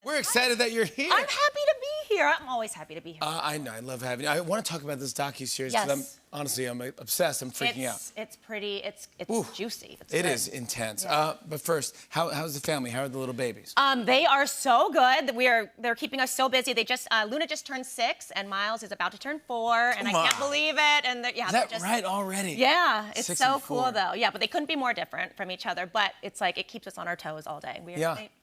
We're excited that you're here. I'm happy to be here. I'm always happy to be here. I know. I love having you. I want to talk about this docu-series because I'm honestly I'm freaking out. It's pretty. It's juicy. It is intense. Yeah. But first, how's the family? How are the little babies? They are so good. They're keeping us so busy. They just Luna just turned 6 and Miles is about to turn 4, and I can't believe it. And is that right already? Yeah, it's 6 so and 4. cool though. Yeah, but they couldn't be more different from each other. But it's like it keeps us on our toes all day.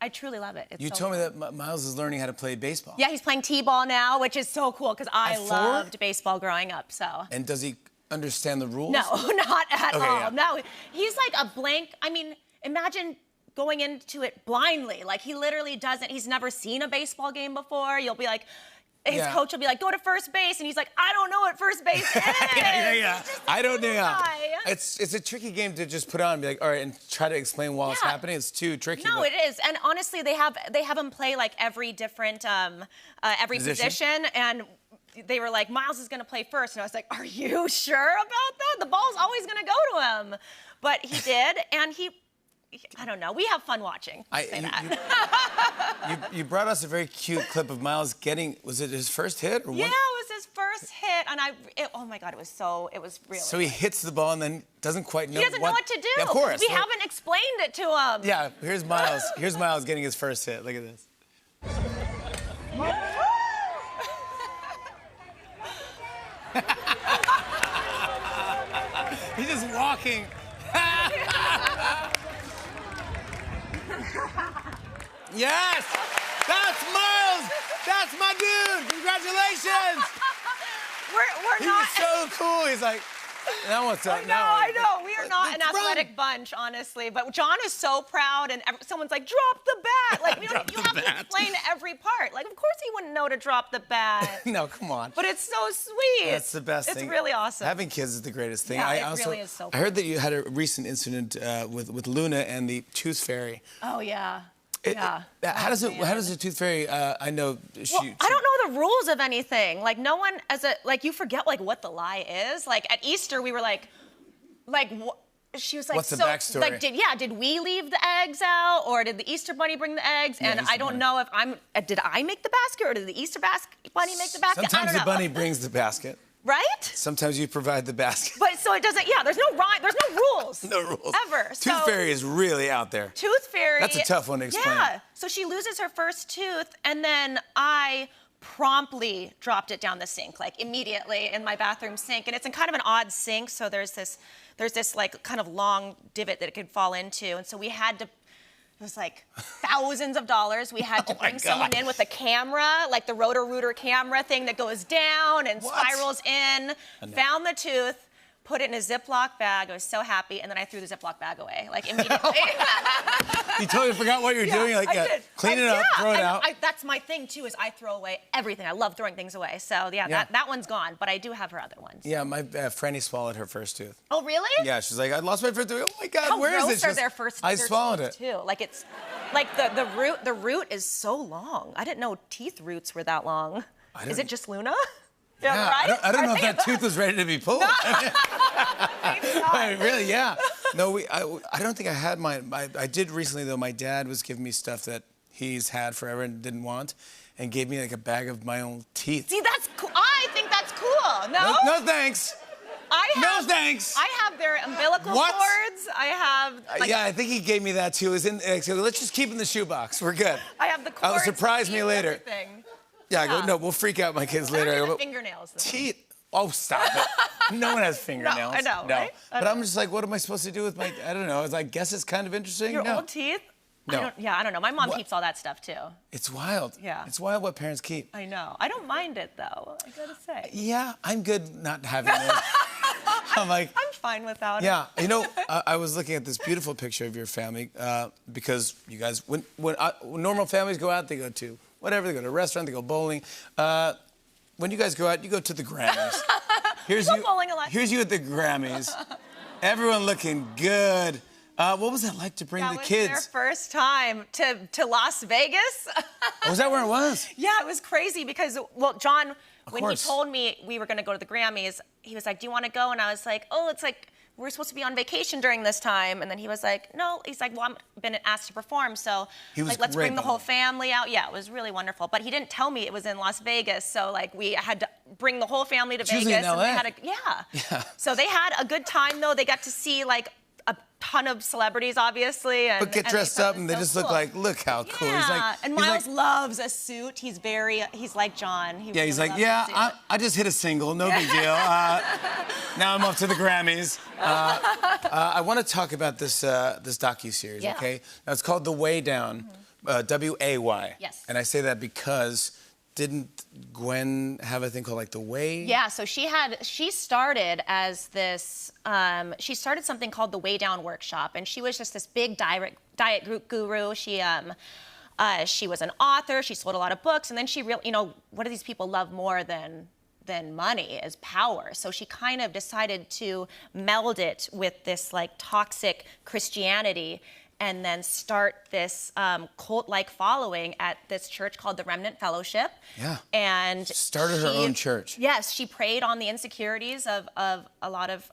I truly love it. You told me that Miles is learning how to play baseball. Yeah, he's playing t-ball now, which is so cool because I loved baseball growing up. So. And does he understand the rules? No, not at all. Yeah. No, he's like a blank. I mean, imagine going into it blindly. Like he literally doesn't. He's never seen a baseball game before. You'll be like. His coach will be like, go to first base, and he's like, I don't know what first base is. I don't know. It's a tricky game to just put on and be like, all right, and try to explain while it's happening. It's too tricky. No, it is. And honestly, they have him play like every different every position, and they were like, Miles is gonna play first, and I was like, are you sure about that? The ball's always gonna go to him. But he did, and I don't know. We have fun watching. You brought us a very cute clip of Miles getting. Was it his first hit? Or yeah, it was his first hit, and oh my God, it was really. So he hits the ball and then doesn't quite know. He doesn't know what to do. Yeah, of course. We haven't explained it to him. Yeah, here's Miles. Here's Miles getting his first hit. Look at this. He's just walking. Yes! That's Miles! That's my dude! Congratulations! We're not. He's so cool. He's like, now what's up? I know. We are not an athletic bunch, honestly. But John is so proud, and someone's like, drop the bat. Like, you have to explain every part. Like, of course he wouldn't know to drop the bat. No, come on. But it's so sweet. That's the best thing. It's really awesome. Having kids is the greatest thing. Yeah, it really is so fun. I heard that you had a recent incident with Luna and the Tooth Fairy. Oh, yeah. How does the Tooth Fairy? I know. I don't know the rules of anything. Like no one, you forget what the lie is. Like at Easter, we were like, she was like, what's the backstory? Like, did we leave the eggs out, or did the Easter Bunny bring the eggs? And I don't know if did I make the basket, or did the Easter Bunny make the basket? Sometimes the bunny brings the basket. Right? Sometimes you provide the basket. But so it doesn't, there's no rhyme, there's no rules. No rules. Ever. Tooth Fairy is really out there. Tooth Fairy. That's a tough one to explain. Yeah. So she loses her first tooth, and then I promptly dropped it down the sink, like immediately in my bathroom sink. And it's in kind of an odd sink, so there's this like kind of long divot that it could fall into. And so we had to, it was like thousands of dollars. We had to bring someone in with a camera, like the Roto-Rooter camera thing that goes down and spirals in, found the tooth, put it in a Ziploc bag. I was so happy, and then I threw the Ziploc bag away, like immediately. You totally forgot what you were doing? Like, clean it up, throw it out. That's my thing, too, is I throw away everything. I love throwing things away. So, that one's gone, but I do have her other ones. Yeah, my Franny swallowed her first tooth. Oh, really? Yeah, she's like, I lost my first tooth. Oh, my God, where is it? How gross are their first teeth? I swallowed it. Too. Like, it's, like, the root is so long. I didn't know teeth roots were that long. Is it just Luna? Yeah, right? I don't know if that tooth was ready to be pulled. Really, yeah. No, I don't think I had mine. I did recently, though. My dad was giving me stuff that he's had forever and didn't want, and gave me like a bag of my own teeth. See, that's cool. I think that's cool. No? No thanks. No thanks. I have their umbilical cords. I have. Yeah, I think he gave me that too. It was in. So let's just keep it in the shoebox. We're good. I have the cords. Surprise me later. Everything. Yeah, I go, no, we'll freak out my kids later. I don't have fingernails, though. Teeth. Oh, stop it. No one has fingernails. No, I know, no. Right? But I'm just like, what am I supposed to do with my, I don't know. I guess it's kind of interesting. Your old teeth? No. I don't know. My mom keeps all that stuff, too. It's wild. Yeah. It's wild what parents keep. I know. I don't mind it, though, I gotta say. Yeah, I'm good not having it. I'm fine without it. Yeah, you know, I was looking at this beautiful picture of your family because you guys, when normal families go out, they go to whatever, they go to a restaurant, they go bowling. When you guys go out, you go to the Grammys. Here's you bowling a lot. Here's you at the Grammys. Everyone looking good. What was that like to bring the kids? That was their first time to Las Vegas. Was that where it was? Yeah, it was crazy because, John, when he told me we were going to go to the Grammys, he was like, do you want to go? And I was like, oh, it's like we're supposed to be on vacation during this time. And then he was like, no. He's like, well, I've been asked to perform, so He was like, let's great, bring the by the whole way. family out. Yeah, it was really wonderful. But he didn't tell me it was in Las Vegas, so like we had to bring the whole family to Vegas. usually in And they LA. had Yeah. So they had a good time though. They got to see like a ton of celebrities, obviously. And, But get and dressed thought up it and was they so just look cool. like, look how cool. Yeah, and Miles like, loves a suit. He's like John. yeah, he's like, I just hit a single, no big deal. Now I'm up to the Grammys. I want to talk about this docuseries, Yeah. okay? Now, it's called The Way Down, W-A-Y. Yes. And I say that because didn't Gwen have a thing called like The Way? Yeah, so she started as this, she started something called the Way Down Workshop, and she was just this big diet guru. She was an author, she sold a lot of books, and then she really, what do these people love more than money is power. So she kind of decided to meld it with this like toxic Christianity and then start this cult-like following at this church called the Remnant Fellowship. Yeah. And Started her own church. Yes, she preyed on the insecurities of a lot of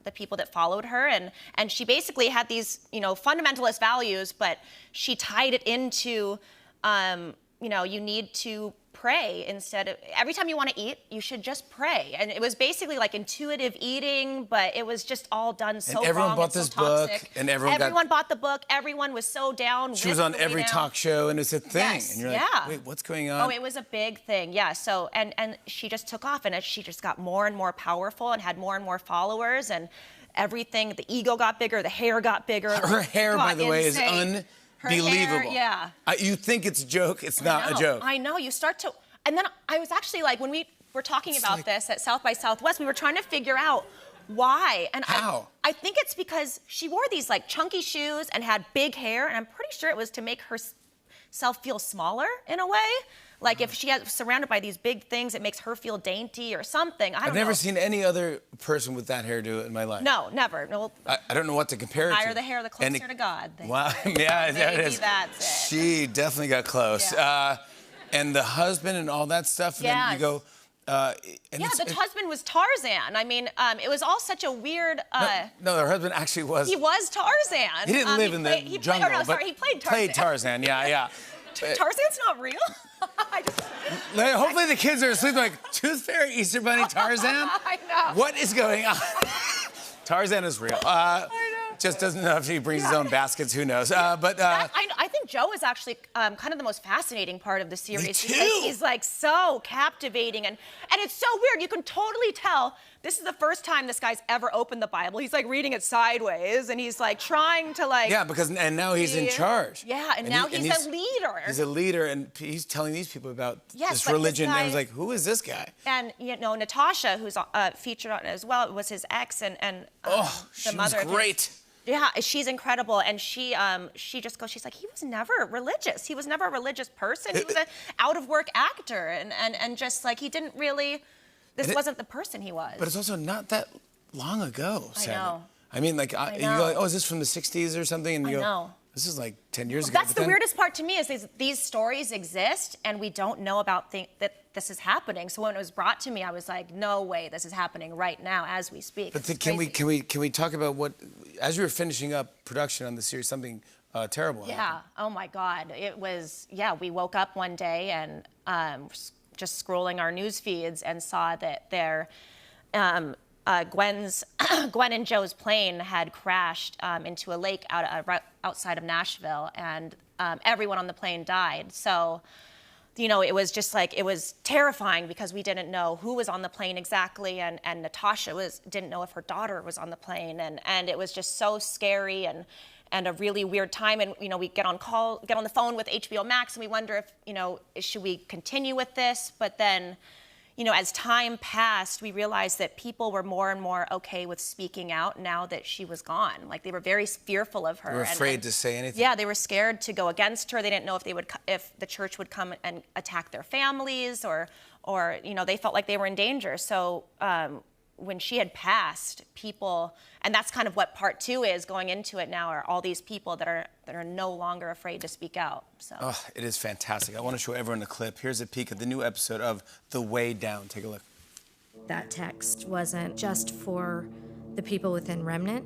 the people that followed her, and she basically had these, fundamentalist values, but she tied it into, you need to pray instead of every time you want to eat, you should just pray. And it was basically like intuitive eating, but it was just all done so And everyone wrong bought and so this book, toxic. and everyone bought the book. Everyone was so down. She was on every talk show, and it's a thing. Yes, and you're yeah. like, wait, what's going on? Oh, it was a big thing, yeah. So, and she just took off, and she just got more and more powerful and had more and more followers, and everything, the ego got bigger, the hair got bigger. Her hair, by the way, is insane. Her hair, unbelievable. yeah. You think it's a joke, it's not a joke. I know, you start to, and then I was actually like, when we were talking about this at South by Southwest, we were trying to figure out why. And How? I think it's because she wore these like chunky shoes and had big hair, and I'm pretty sure it was to make herself feel smaller in a way. Like if she has surrounded by these big things, it makes her feel dainty or something. I don't know. I've never seen any other person with that hairdo in my life. No, never. No. I don't know what to compare it The to. higher the hair, the closer to God. Wow, yeah, there it Maybe is. that's it. She definitely got close. Yeah. And the husband and all that stuff, and then you go... and Yeah, the husband was Tarzan. I mean, it was all such a weird... no, her husband actually was... He was Tarzan. He didn't live in the jungle, but he played Tarzan. Played Tarzan, yeah. Tarzan's not real? Hopefully the kids are asleep like, Tooth Fairy, Easter Bunny, Tarzan? I know. What is going on? Tarzan is real. I know. Just doesn't know if he brings his own baskets, who knows. I think Joe is actually kind of the most fascinating part of the series. Me too. Because he's like so captivating, and it's so weird. You can totally tell this is the first time this guy's ever opened the Bible. He's like reading it sideways, and he's like trying to like... Yeah, and now he's in charge. Yeah, and now he's a leader. He's a leader, and he's telling these people about Yes, this but this religion. And I guy- was like, who is this guy? And Natasha, who's featured on it as well, was his ex, and She the was mother. of his- great. Yeah, she's incredible, and she just goes. She's like, he was never religious. He was never a religious person. He was an out of work actor, and just like he didn't really. This wasn't the person he was. But it's also not that long ago, Sam. know. I mean, like, you go like, oh, is this from the 60s or something? And you go, know. this is like 10 years ago. That's But the then- weirdest part to me is these stories exist, and we don't know about that this is happening. So when it was brought to me, I was like, no way, this is happening right now as we speak. But It's can crazy. we talk about what, as you were finishing up production on the series, something terrible happened? Yeah. Oh my God. It was. Yeah. We woke up one day and just scrolling our news feeds and saw that Gwen and Joe's plane had crashed into a lake outside of Nashville, and everyone on the plane died. So, it was just like, it was terrifying because we didn't know who was on the plane exactly, and Natasha didn't know if her daughter was on the plane, and it was just so scary and a really weird time. And we get on the phone with HBO Max, and we wonder if should we continue with this? But then, as time passed, we realized that people were more and more okay with speaking out now that she was gone. Like, they were very fearful of her. They were afraid to say anything. Yeah, they were scared to go against her. They didn't know if the church would come and attack their families, or they felt like they were in danger. So when she had passed, people, and that's kind of what part 2 is going into it now, are all these people that are no longer afraid to speak out. So. Oh, it is fantastic. I want to show everyone the clip. Here's a peek at the new episode of The Way Down. Take a look. That text wasn't just for the people within Remnant,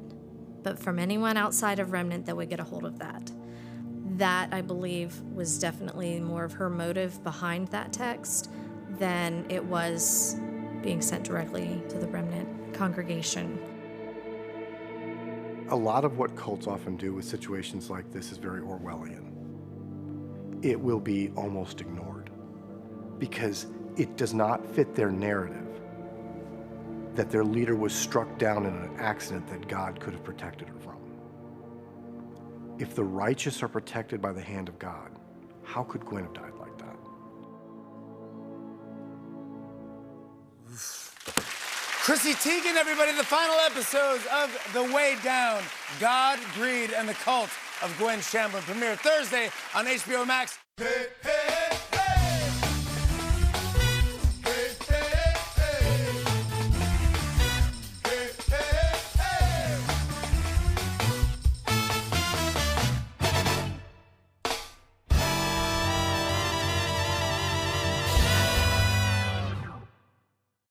but from anyone outside of Remnant that would get a hold of that. That, I believe, was definitely more of her motive behind that text than it was being sent directly to the Remnant congregation. A lot of what cults often do with situations like this is very Orwellian. It will be almost ignored because it does not fit their narrative that their leader was struck down in an accident that God could have protected her from. If the righteous are protected by the hand of God, how could Gwen have died like that? Chrissy Teigen, everybody, the final episodes of The Way Down, God, Greed, and the Cult of Gwen Shamblin premiere Thursday on HBO Max. Hey, hey.